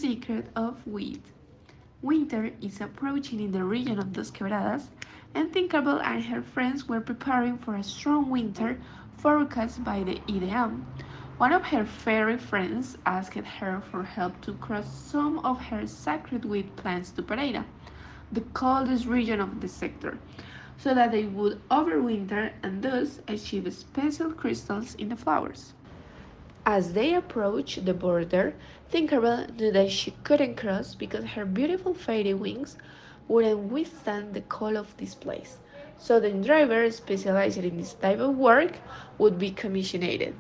secret of wheat. Winter is approaching in the region of Dos Quebradas, and Tinkerbell and her friends were preparing for a strong winter forecast by the IDEAM. One of her fairy friends asked her for help to cross some of her sacred wheat plants to Pereira, the coldest region of the sector, so that they would overwinter and thus achieve special crystals in the flowers. As they approached the border, Tinkerbell knew that she couldn't cross because her beautiful fairy wings wouldn't withstand the cold of this place. So the driver specialized in this type of work would be commissioned.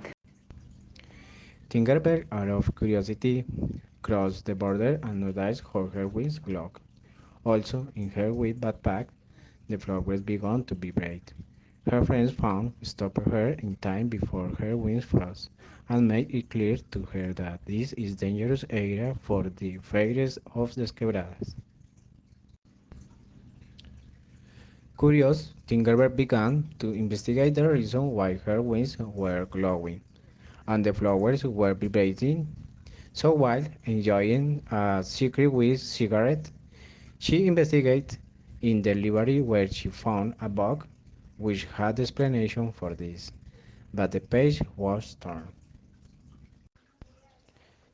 Tinkerbell, out of curiosity, crossed the border and noticed how her wings glowed. Also, in her wheat backpack, the flowers began to vibrate. Her friends found stopped her in time before her wings froze, and made it clear to her that this is dangerous area for the fairies of the quebradas. Curious, Tinkerbell began to investigate the reason why her wings were glowing and the flowers were vibrating. So while enjoying a secret with cigarette, she investigated in the library where she found a book which had explanation for this, but the page was torn.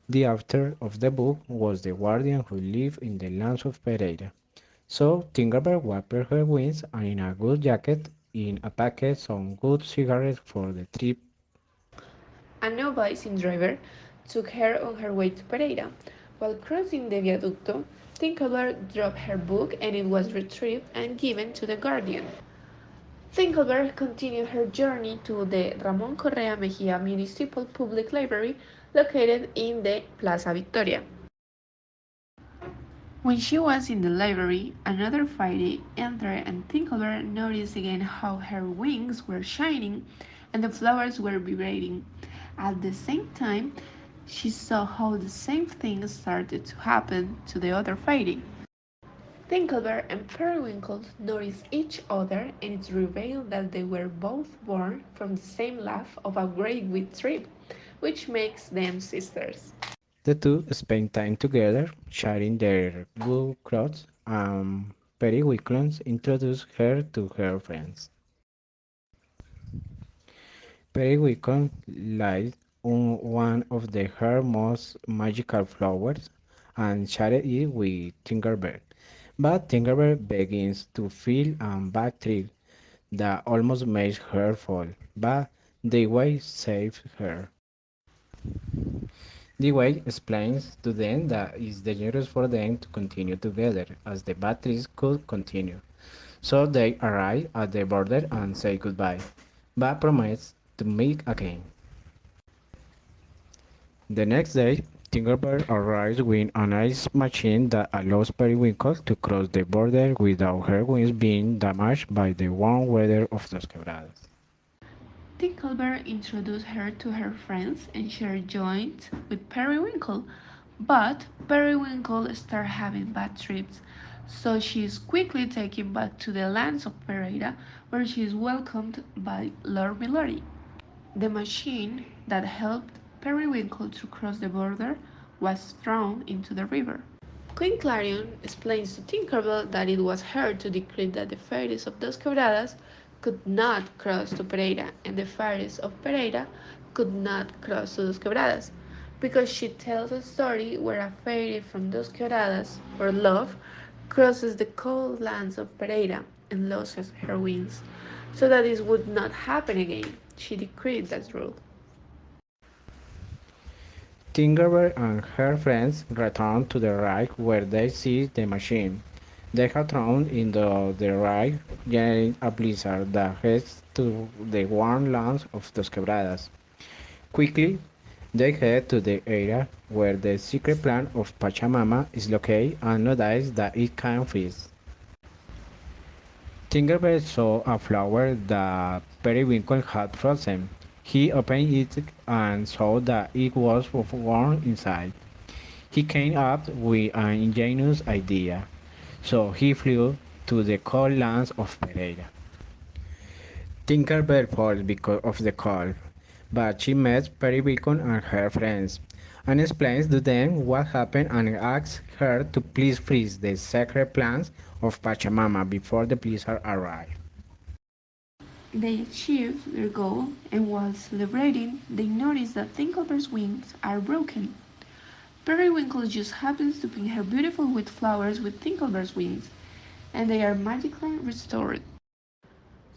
The author of the book was the guardian who lived in the lands of Pereira. So Tinkerbell wrapped her wings in a good jacket in a packet some good cigarettes for the trip. A novice driver took her on her way to Pereira. While crossing the viaducto, Tinkerbell dropped her book and it was retrieved and given to the guardian. Tinkerbell continued her journey to the Ramon Correa Mejia Municipal Public Library located in the Plaza Victoria. When she was in the library, another fairy entered and Tinkerbell noticed again how her wings were shining and the flowers were vibrating. At the same time, she saw how the same thing started to happen to the other fairy. Tinkerbell and Periwinkle noticed each other and it revealed that they were both born from the same laugh of a great wheat tree, which makes them sisters. The two spent time together, sharing their good clothes, and Perry Wicklands introduced her to her friends. Perry Wickland lighted on one of her most magical flowers and shared it with Tinkerbell. But Tinkerbell begins to feel a bad trip that almost makes her fall, but the way saves her. The way explains to them that it's dangerous for them to continue together, as the batteries could continue. So they arrive at the border and say goodbye, but promise to meet again. The next day, Tinkerbell arrives with an ice machine that allows Periwinkle to cross the border without her wings being damaged by the warm weather of Dos Quebradas. Tinkerbell introduced her to her friends and shared joints with Periwinkle, but Periwinkle started having bad trips, so she is quickly taken back to the lands of Pereira, where she is welcomed by Lord Milori. The machine that helped Periwinkle to cross the border was thrown into the river. Queen Clarion explains to Tinkerbell that it was her to decree that the fairies of Dos Quebradas could not cross to Pereira and the fairies of Pereira could not cross to Dos Quebradas, because she tells a story where a fairy from Dos Quebradas, for love, crosses the cold lands of Pereira and loses her wings. So that this would not happen again, she decreed that rule. Tinkerbell and her friends return to the ride where they see the machine. They have thrown into the ride, generating a blizzard that heads to the warm lands of Dos Quebradas. Quickly, they head to the area where the secret plant of Pachamama is located and notice that it can freeze. Tinkerbell saw a flower that Periwinkle had frozen. He opened it and saw that it was warm inside. He came up with an ingenious idea, so he flew to the cold lands of Pereira. Tinkerbell falls because of the cold, but she met Periwinkle and her friends, and explains to them what happened and asks her to please freeze the sacred plans of Pachamama before the blizzard arrives. They achieve their goal, and while celebrating, they notice that Tinkerbell's wings are broken. Periwinkle just happens to paint her beautiful with flowers with Tinkerbell's wings, and they are magically restored.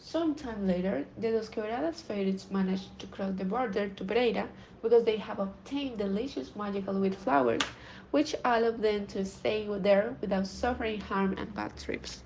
Sometime later, the Desqueradas fairies manage to cross the border to Pereira because they have obtained delicious magical wheat flowers, which allow them to stay there without suffering harm and bad trips.